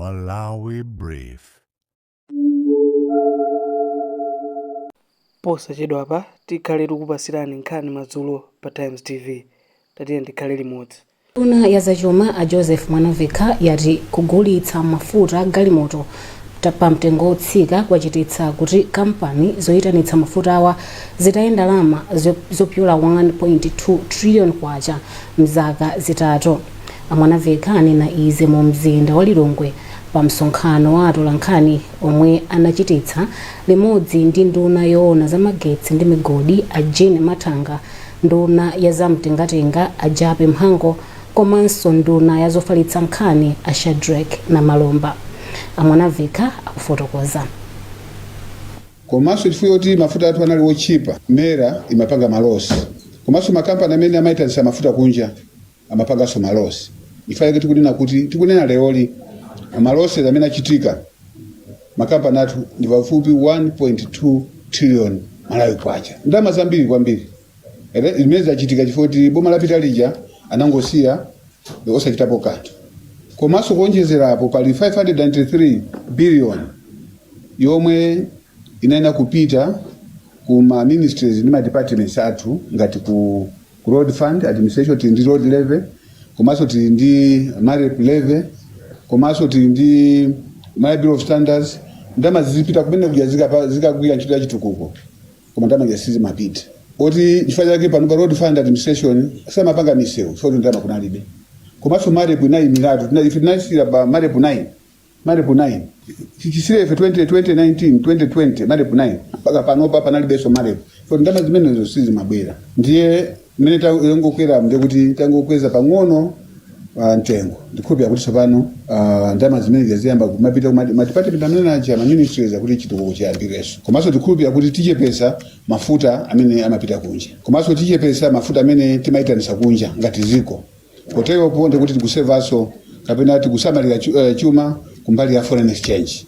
Malawi Brief. Posachedwa apa tikhale tikupasirani nkhani madzulo pa Times TV. Tatiye ndikhale limodzi. Nduna ya zachuma a Joseph Mwanaveka yati kugulitsa mafuta galimoto pa mtengo otsika kwachititsa kuti kampani zoyitanitsa mafuta awa zitaye ndalama zopyola 1.2 trillion kwacha mzaka zitatu. Mwanaveka anena izi mu mzinda wa Lilongwe pa msonkhano wa atolankhani omwe anachititsa limodzi ndi nduna yoona za magetsi ndi migodi a Jane Matanga, nduna ya zamtengatenga a Jape Mhango komanso nduna ya zofalitsa nkhani a Shadrack na Malomba. Mwanaveka akufotokoza. Komanso chifukwa kuti mafuta athu anali ochipa, mera imapanga malosi. Komanso makampani amene amayitanitsa mafuta kunja amapanganso malosi. Ifaye kuti tikunena leoli malosi amene achitika makampani athu ndi pafupi 1.2 trillion Malawi kwacha. Ndalama zambiri kwambiri. Imene zachitika chifukwa kuti boma lapita lija anangosiya osachitapo kanthu. Komanso kuonjezerapo pali 593 billion yomwe inaenda kupita kuma ministries ndi ma departments athu ngati ku road fund administration ndi road levy, komanso ndi marep levy, komanso ndi my bill of standards. Ndama zipita kumene kuja zikagwira ntchito ya chitukuko koma ndama ngasizi mapita oti chifanya chake pano pa road fund administration samapanga misewu so ndama kunalibe. Komanso marep 9 milatu tinasira ba marep 9 chisirefe 2019 2020 marep 9 mpaka panopa panalibeso marep so ndama zimenezo sizi mabwera. Ndiye mene tangokwera ndekuti tangokweza pang'ono mtengo ndikupya kuti tsopano ndama zimene ziyamba kumapita ku department manager ma ministries kuti chitukuko chiyambireso. Komanso tikupya kuti tichepesa mafuta amene amapita kunja, komanso tichepesa mafuta amene timayitanisa kunja ngati ziko kotero ponde kuti tikusevaso kapena tikusamalira chuma kumbali ya foreign exchange.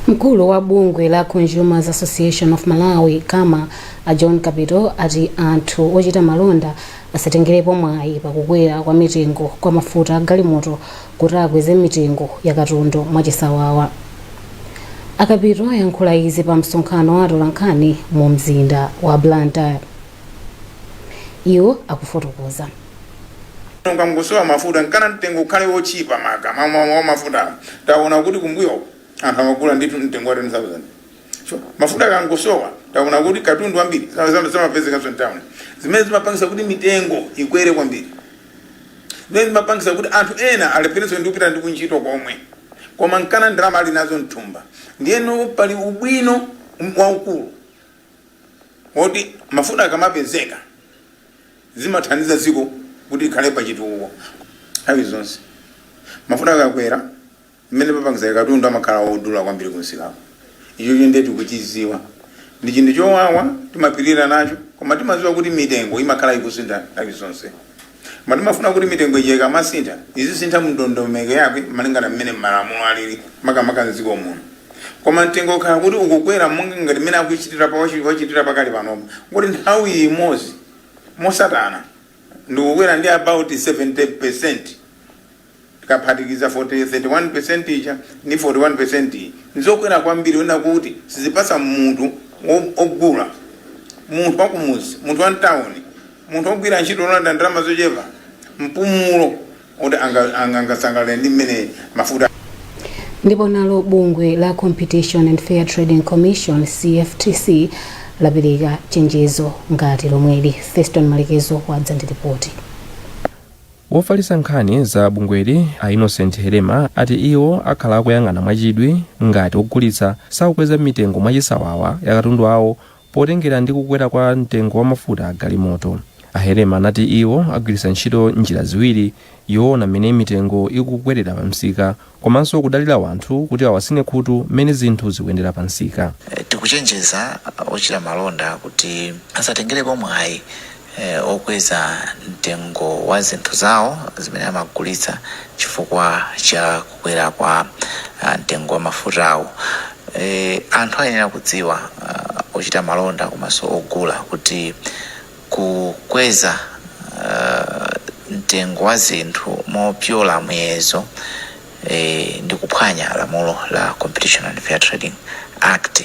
Mkulu wa bungwe la Consumers Association of Malawi kama a John Kapito ati anthu ochita malonda asatengerepo mwayi pakukwera kwa mitengo kwa mafuta galimoto kuti akweze mitengo ya katundu mwachisawawa. Akapito ayankhula izi pa msonkhano wa atolankhani mu mzinda wa Blantyre. Iwo akufotokoza. Ngamgosowa mafuta nkana mtengo ukhale wochipa maka mafuta taona kuti kumbuyo anthu amagula nditu mtengo wa 10,000. So mafuta kangosowa taona kuti katundu ambiri samapezeka so town zimene zimapangisa kuti mitengo ikwere kwambiri. Zimene zimapangisa kuti anthu ena alepereso ndi kupita ndi kunchito komwe koma nkana ndalama ali nazo mthumba. Ndiyeno pali ubwino waukulu woti mafuta akamapezeka zimathandiza ziko kuti ikhale pa chitukuko. Hawi zonse mafuta akakwera mmene papangisa katundu amakhala odula kwambiri kunsikapo. Icho ndiye tikuchiziwa ndi chinthu chowawa timapirira nacho koma timaziwa kuti mitengo imakhala ikusintha hawi zonse. Matimafuna kuti mitengo ijeka masintha izisintha mndondomeko yake malingana mmene malamulo alili makamaka nziko muno. Koma mtengo ukhala kuti ukukwera monga ngati mmene akuchitira pakali panopa kuti nthawi imodzi mosatana ndikukwera ndi about 70%. Tikaphatikiza 31% ija ndi 41% nzokwera kwambiri wena kuti sizipasa munthu ogula, munthu wakumuzi, munthu wa town, munthu ogwira ntchito olanda ndalama zochepa mpumulo kuti angasangalale ndi mmene mafuta. Ndipo nalo bungwe la Competition and Fair Trading Commission CFTC lapereka chenjezo ngati lomweli. Feston Malekezo wadza ndi ripoti. Wofalitsa nkhani za bungweli a Innocent Helema ati iwo akhala akuyang'ana mwachidwi ngati ogulitsa sakukweza mitengo mwachisawawa ya katundu awo potengera ndi kukwera kwa mtengo wa mafuta a galimoto. A Helema anati iwo agwiritsa ntchito njira ziwiri yoona mmene mitengo ikukwerera pa msika komanso kudalira wanthu kuti awasine khutu mmene zinthu zikuyendera pa msika. Tikuchenjeza ochita malonda kuti asatengerepo mwayi okweza mtengo wa zinthu zawo zimene amagulitsa chifukwa cha kukwera kwa mtengo wa mafutawo. Anthu ayenera kudziwa ochita malonda komanso ogula kuti kukweza mtengo wa zinthu mopyola muyezo ndi kuphwanya lamulo la Competition and Fair Trading Act.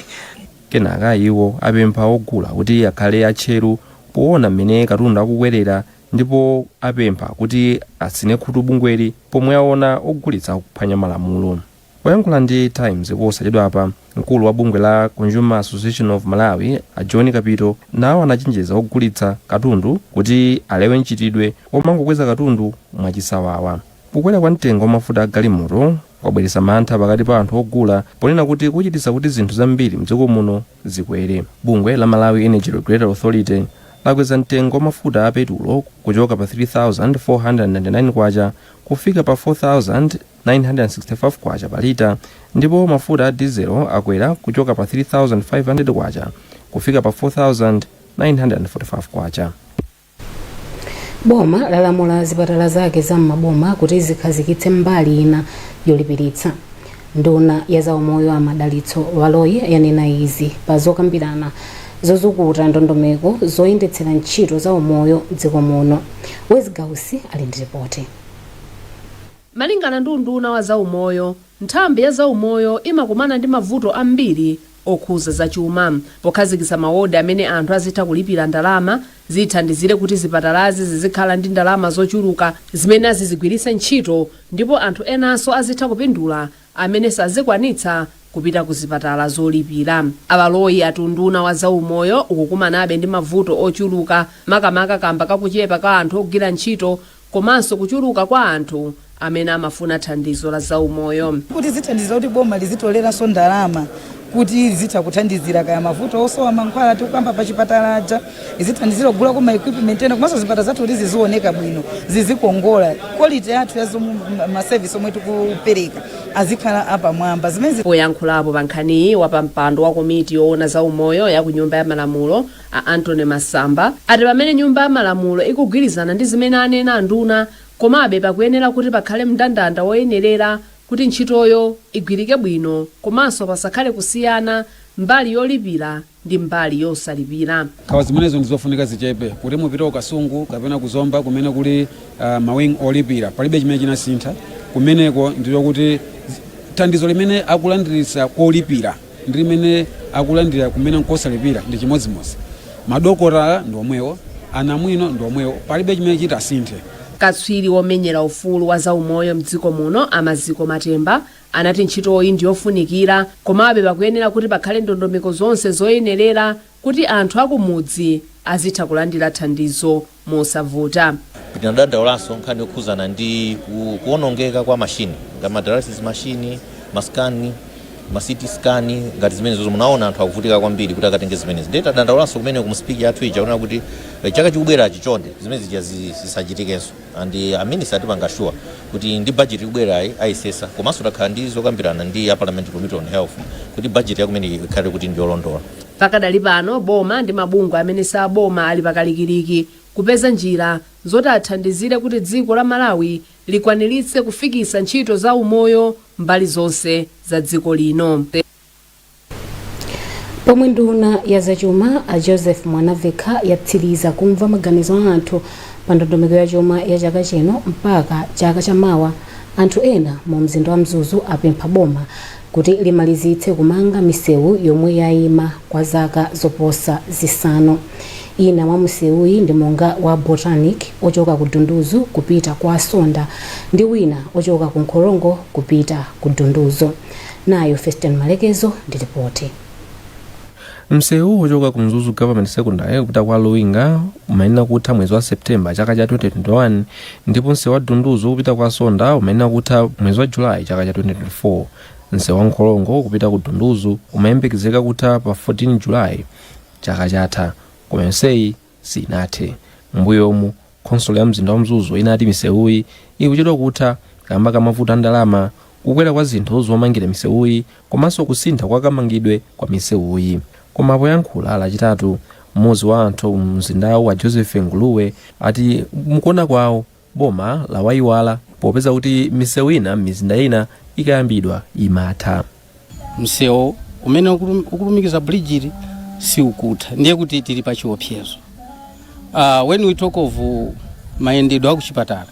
Kenaka iwo apempha ogula kuti akhale atcheru poona mmene katundu akukwerera ndipo apempha kuti asine khutu bungweli pomwe aona ogulitsa kuphwanya malamulo. Poyankhula ndi Times posachedwa apa, mkulu wa bungwe la Consumer Association of Malawi a John Kapito nawo anachenjeza ogulitsa katundu kuti alewe mchitidwe omangokweza katundu mwachisawawa. Kukwera kwa mtengo wa mafuta a galimoto kwabweretsa mantha pakati pa anthu ogula ponena kuti kuchititsa kuti zinthu zambiri mdziko muno zikwere. Bungwe la Malawi Energy Regulatory Authority lakweza mtengo wa mafuta a petulo kuchoka pa 3,499 kwacha kufika pa 4,965 kwacha pa lita, ndipo mafuta a diesel akwera kuchoka pa 3,500 kwacha kufika pa 4,945 kwacha. Boma lalamula zipatala zake za m'maboma kuti zikhazikitse mbali ina yolipiritsa. Nduna ya zaumoyo a Madalitso Waloye yanena izi pa zokambirana zozukuta ndondomeko zoyendetsera ntchito za umoyo dziko muno. Wezgausi ali ndi ripoti. Malingana ndi nduna wa zaumoyo, nthambi ya zaumoyo imakumana ndi mavuto ambiri okhuza zachuma. Pokhazikitsa mawodi amene anthu azitha kulipira ndalama zithandizire kuti zipatalazi zizikhala ndi ndalama zochuluka zimene azizigwiritsa ntchito, ndipo anthu enanso azitha kupindula amene sazikwanitsa kupita ku zipatala zolipira. Awaloyi atunduna wa zaumoyo ukukumanabe ndi mavuto ochuluka makamaka kamba kakuchepa ka anthu ogwira ntchito komanso kuchuluka kwa anthu amene amafuna thandizo la zaumoyo. Kuti zithandizira kuti boma lizitoleranso ndalama kuti zitha kuthandizira kaya mavuto osowa mankhwala tikukamba pa chipatala aja, zithandizira kugula kwa equipment ena komanso zipatala zathu zizioneka bwino zizikongola quality yathu ya ma service omwe tikupereka azikhala apa mwamba zimene. Poyankhulapo pa nkhaniyi wa pampando wa komiti yoona zaumoyo ya ku nyumba ya malamulo a Anthony Masamba ati pamene nyumba ya malamulo ikugwirizana ndi zimene anena nduna, komabe pakuyenera kuti pakhale mndandanda woyenerera kuti ntchitoyo igwirike bwino komanso pasakhale kusiyana mbali yolipira ndi mbali yosalipira. Khawa zimenezo ndizofunika zichepe kuti mupite ukasungu kapena kuzomba kumene kuli mawing olipira palibe chimene chinasintha kumeneko, ndiyo kuti thandizo limene akulandiritsa kolipira ndi limene akulandira kumene nkosalipira ndi chimodzimodzi. Madokotala ndi omwewo, anamwino ndi omwewo, palibe chimene chitasinthe. Katswiri womenyera ufulu wa zaumoyo mdziko muno Amaziko Matemba anati ntchitoyi ndiyofunikira, komabe pakuyenera kuti pakhale ndondomeko zonse zoyenerera kuti anthu akumudzi azitha kulandira thandizo mosavuta. Tinadandaulaso nkhani yokhuzana ndi kuonongeka kwa mashini ngati dialysis machine, maskani, CT scan, ngati zimene zozo munaona anthu akuvutika kwambiri kuti akatenge zimenezi. Ndeta dandaulaso kumene kumspiki yathu ija kuona kuti chaka chikubwera chichonde zimene zija zisachitikenso, andi amene satipanga sure kuti ndi budget ikubwera ayisesa komanso takhala ndi zokambirana ndi ya Parliament Committee on Health kuti budget yakumene ikhale kuti ndiyolondola. Pakadali pano boma ndi mabungwe amene saboma ali pakalikiliki kupeza njira zoti athandizire kuti dziko la Malawi likwaniritse kufikisa ntchito za umoyo mbali zonse za dziko lino. Pomwe nduna ya zachuma a Joseph Mwanaveka yatsiriza kumva maganizo a anthu pa ndondomeko ya chuma ya chaka chino mpaka chaka chamawa, anthu ena mu mzinda wa Mzuzu apempha boma kuti limalizitse kumanga misewu yomwe yayima kwa zaka zoposa zisanu. Ina mwa msewuyi ndi monga wa Botanic ochoka ku Dunduzo kupita kwa Sonda ndi wina ochoka ku Nkhorongo kupita ku Dunduzo. Nayo Feston Malekezo ndi ripoti. Msewu ochoka ku Mzuzu Government Secondary kupita kwa Luinga umayenera kutha mwezi wa September chaka cha 2021, ndipo msewu wa Dunduzo kupita kwa Sonda umayenera kutha mwezi wa July chaka cha 2024. Msewu wa Nkhorongo kupita ku Dunduzo umayembekezeka kutha pa 14 July chaka chatha, koma mseyi sinathe. Mbuyomu konsolo ya mzinda wa Mzuzu inati misewuyi ikuchedwa kutha kamba ka mavuto a ndalama, kukwera kwa zinthu zomangira misewuyi komanso kusintha kwa kamangidwe kwa misewuyi. Koma poyankhula lachitatu, mmodzi wa anthu mzindawu wa Joseph Nguluwe ati mukuona kwawo boma lawayiwala popeza kuti misewu ina mizinda ina ikayambidwa imatha. Msewu umene ukulumikiza bridge si ukutha, ndiye kuti tili pa chiopsezo. When we talk of mayendedwe aku chipatala,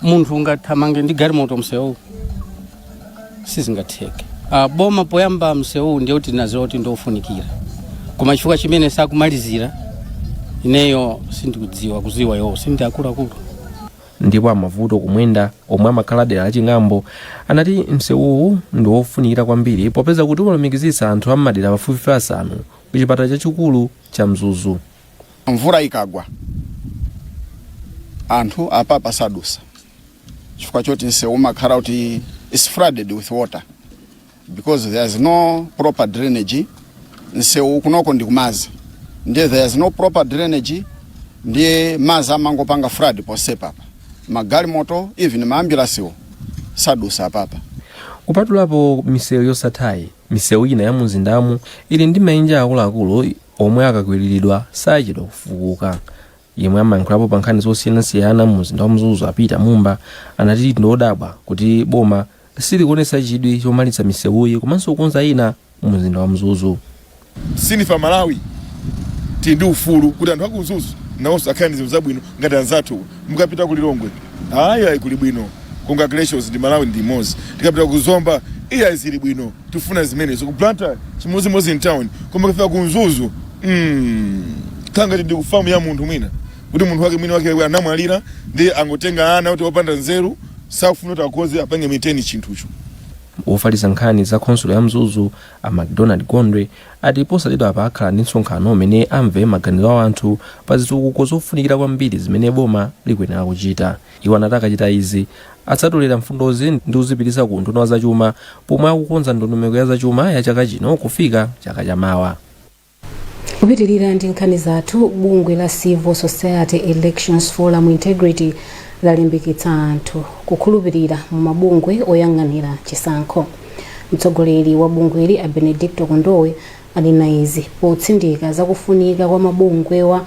munthu ungathamange ndi galimoto msewu sizingatheke. Boma poyamba msewu ndiye kuti nazoti ndofunikira. Koma chifukwa chimene sakumalizira ineyo sindikudziwa yo sindiakuluakulu. Ndipo amavuto kumwenda omwe amakhala dera la Ching'ambo anati msewuwu ndi wofunikira kwambiri popeza kuti umalumikizitsa anthu ammadera pafupifupi asanu ku chipatala chachikulu cha Mzuzu. Mvula ikagwa anthu apapa sadusa chifukwa choti msewu umakhala kuti is flooded with water because there is no proper drainage. Msewu kunoko ndi kumazi ndiye there is no proper drainage, ndiye mazi amangopanga flood posepa magali moto even maambulance sadusa papa. Kupatulapo misewu yosathayi, misewu ina ya mumzindamu ili ndi mainja akuluakulu omwe akakwiriridwa sachedwa kufukuka. Yemwe amayankhulapo pa nkhani zosiyanasiyana mu mzinda wa Mzuzu apita Mumba anati ndodabwa kuti boma silikuonesa chidwi chomalitsa misewuyi komanso kukonza ina mu mzinda wa Mzuzu. Sinifa Malawi tindi ufulu kuti anthu aku Mzuzu nawonso akhale ndi zinthu zabwino ngati anzathu mukapita ku Lilongwe ayi kuli bwino. Congratulations ndi Malawi ndi imodzi. Tikapita ku Zomba iya zili bwino tufuna zimenezo kuplanta chimozimozi in town koma kufika ku Mzuzu kanga ndi kufamu ya munthu mwina kuti munthu wake mwina wake anamwalira ndi angotenga ana kuti wopanda nzeru safuna kuti akoze apange maintain chinthucho. Ofalitsa nkhani za khonsolo ya Mzuzu a McDonald Gondwe ati posachedwa apa akhala ndi msonkhano umene amve maganizo a anthu pa zitukuko zofunikira kwambiri zimene boma likuyenera kuchita. Iwo anati akachita izi atsatolera mfundozi ndi kuzipititsa ku nduna wa zachuma pomwe akukonza ndondomeko ya zachuma ya chaka chino kufika chaka chamawa. Kupitirira ndi nkhani zathu, bungwe la Civil Society Elections Forum Integrity lalimbikitsa anthu kukhulupirira mu mabungwe oyang'anira chisankho. Mtsogoleri wa bungweli a Benedicto Kondowe alina izi potsindika zakufunika kwa mabungwewa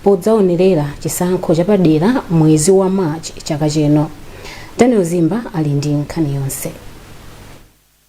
podzaonerera chisankho chapadera mwezi wa Machi chaka chino. Daniel Zimba ali ndi nkhani yonse.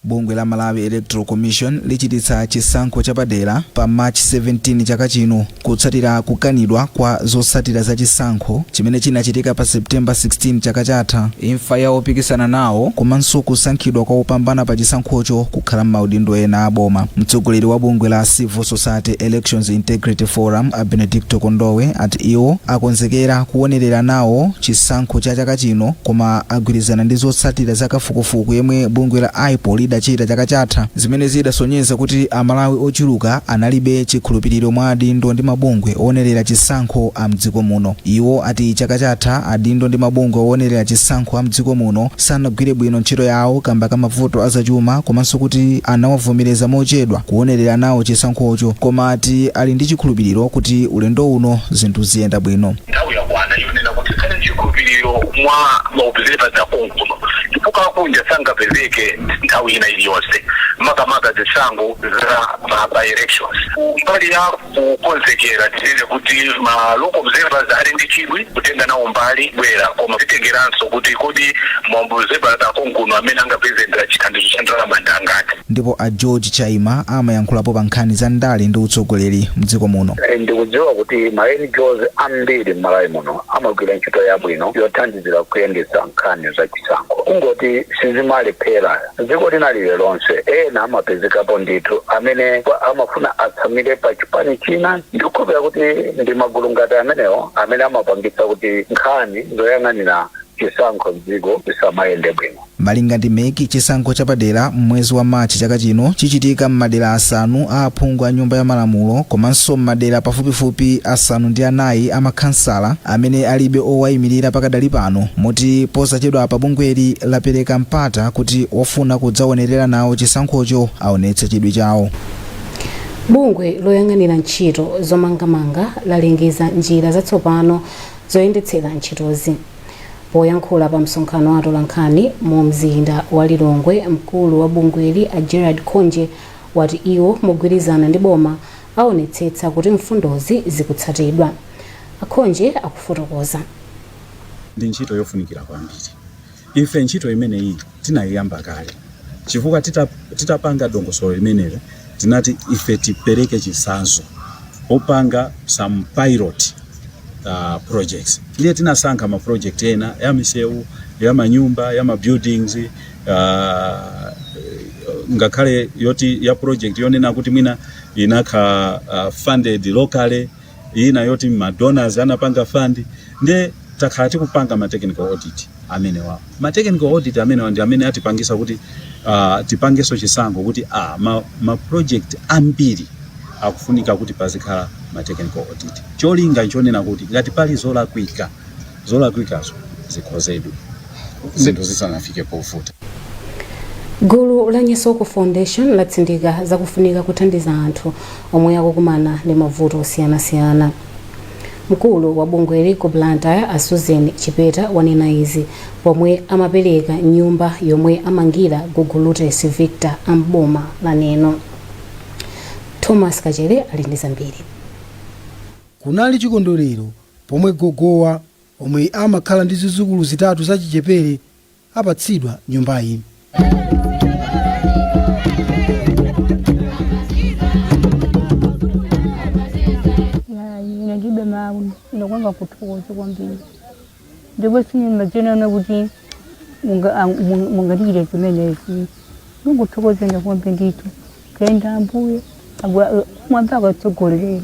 Bungwe la Malawi Electoral Commission lichititsa chisankho chapadera pa March 17 chaka chino kutsatira kukanidwa kwa zotsatira za chisankho chimene chinachitika pa September 16 chaka chatha. Imfa ya opikisana nawo komanso kusankhidwa kwa opambana pa chisankhocho kukhala m'maudindo ena a boma. Mtsogoleri wa bungwe la Civil Society Elections Integrity Forum a Benedicto Kondowe ati iwo akonzekera kuonerera nawo chisankho cha chaka chino koma agwirizana ndi zotsatira za kafukufuku yemwe bungwe la IPOL lidachita chaka chatha zimene zidasonyeza kuti amalawi ochuluka analibe chikhulupiriro mwa adindo ndi mabungwe onerera chisankho a mdziko muno. Iwo ati chaka chatha adindo ndi mabungwe onerera chisankho a mdziko muno sanagwire bwino ntchito yawo kamba ka mavuto azachuma komanso kuti anawavomereza mochedwa kuonerera nawo chisankhocho, koma ati ali ndi chikhulupiriro kuti ulendo uno zinthu ziyenda bwino. Nthawi yakwana yonena kuti khale chikhulupiriro mwa maobservers akonkuno chifukwa kunja sangapezeke nthawi ina iliyonse makamaka zisankho za by elections. Mbali ya kukonzekera tiyene kuti ma local observers ali ndi chidwi kutenga nawo mbali bwera koma titengeranso kuti kodi maobservers akonkuno amene angapezendera chithandizo cha ndalama ndangati. Ndipo a George Chaima amayankhulapo pa nkhani za ndale ndi utsogoleri mdziko muno. Ndikudziwa kuti ma NGOs ambiri m'Malawi muno amagwira ntchito yabwino yothandizira kuyendetsa nkhani za chisankho. Kungoti sizimalephera dziko linalire lonse ena amapezekapo ndithu amene amafuna atsamire pa chipani china. Ndikukhulupirira kuti ndi magulu ngati amenewo amene amapangitsa kuti nkhani zoyang'anira chisankho mdziko zisamayende bwino. Malinga ndi meki chisankho chapadera mwezi wa Machi chaka chino chichitika m'madera asanu a aphungu a nyumba ya malamulo komanso m'madera pafupifupi asanu ndi anayi a makhansala amene alibe owayimirira pakadali pano, moti posachedwa apa bungweli lapereka mpata kuti ofuna kudzaonerera nawo chisankhocho aonetse chidwi chawo. Bungwe loyang'anira ntchito zomangamanga lalengeza njira zatsopano zoyendetsera ntchitozi. Poyankhula pa msonkhano wa atolankhani mu mzinda wa Lilongwe, mkulu wa bungweli a Gerard Konje wati iwo mogwirizana ndi boma aonetsetsa kuti mfundozi zikutsatidwa. Akonje akufotokoza. Ndi ntchito yofunikira kwambiri. Ife ntchito imene iyi tinayiyamba kale. Chifukwa titapanga dongosolo limenelo tinati ife tipereke chisanzo opanga some pilot projects. Ndiye tinasankha ma project ena ya misewu, ya manyumba, ya ma buildings, ngakhale yoti ya project yonena kuti mwina inakha funded locally, ina yoti madonors anapanga fund, nde takhala tikupanga ma technical audit amene wawo. Ma technical audit amene ndi amene atipangisa kuti tipangeso chisankho kuti ma project ambiri akufunika kuti pazikhala ma technical audit. Cholinga nchonena kuti ngati pali zolakwikazo zikhozedwe zinthu zisanafike pofuta. Gulu la Nyesoko Foundation latsindika zakufunika kuthandiza anthu omwe akukumana ndi mavuto osiyanasiyana. Mkulu wa bungweli ku Blantyre Susan Chipeta wanena izi pomwe amapereka nyumba yomwe amangira Gugulutes Victor amboma la Neno. Thomas Kachere ali ndi zambiri. Kunali chikondwerero pomwe gogowa omwe amakhala ndi zizukulu zitatu za chichepere apatsidwa nyumbayi. Najibe mauni inakwanga kutoko kwambiri ndipo sini majena kuti mungalire kumene isi nguthokoze ndakwambe nditu kaenda ambuye mwamba akatsogolere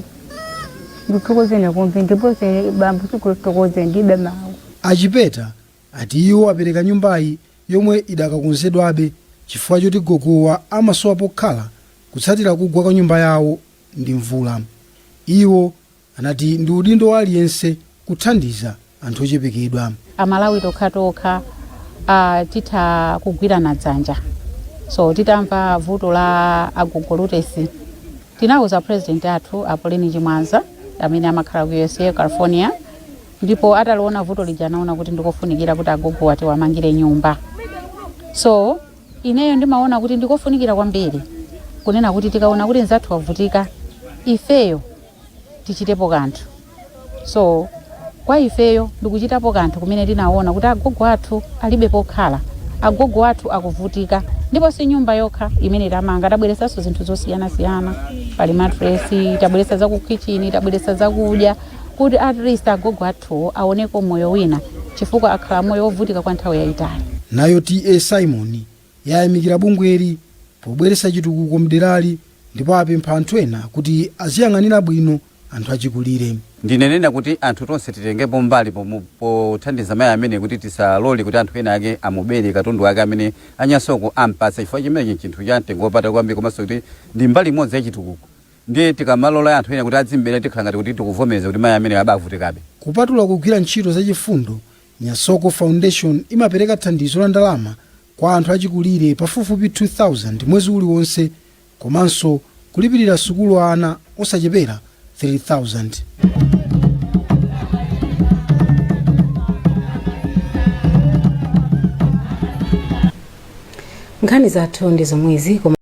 nguthokoze ndakwambe ndipo se bambu tikuthokoze ndibe mawu. Achipeta ati iwo apereka nyumbayi yomwe idakakonzedwabe chifukwa choti gogowa amasowa pokhala kutsatira kugwa kwa nyumba yawo ndi mvula. Iwo anati ndi udindo wa aliyense kuthandiza anthu ochepekedwa. Amalawi tokha titha kugwirana dzanja. So titamva vuto la Gugulutes tinauza president athu Apolline Chimwaza amene amakhala ku USA California, ndipo ataliona vuto lija naona kuti ndikofunikira kuti agogo ati wamangire nyumba. So ineyo ndimaona kuti ndikofunikira kwambiri kunena kuti tikaona kuti nzathu wavutika ifeyo tichitepo kanthu. So kwa ifeyo ndikuchitapo kanthu kumene tinaona kuti agogo athu alibe pokhala, agogo athu akuvutika, ndipo si nyumba yokha imene tamanga, tabweresanso zinthu zosiyana-siyana, pali mattress, tabweresa za ku kitchen, tabweresa za kudya, kuti at least agogo athu aoneko moyo wina chifukwa akhala moyo wovutika kwa nthawi yayitali. Nayo T.A. Simon yayamikira bungweli pobweresa chitukuko mderali ndipo apempha anthu ena kuti aziyang'anira bwino anthu achikulire. Ndinenena kuti anthu tonse titengepo mbali pothandiza mayi amene kuti tisalole kuti anthu ena ake amubere katundu wake amene anyasoko ampatsa chifukwa chimene chinthu cha mtengo wapatali kwambiri komanso kuti ndi mbali imodzi ya chitukuko. Ndiye tikamalola anthu ena kuti adzimbere tikhala ngati kuti tikuvomereza kuti mayi amene abavutikabe. Kupatula kugwira ntchito zachifundo, Nyesoko Foundation imapereka thandizo la ndalama kwa anthu achikulire pafupifupi 2000 mwezi uliwonse, komanso kulipirira sukulu ana osachepera 3000. Nkhani zathu ndi zomwezi.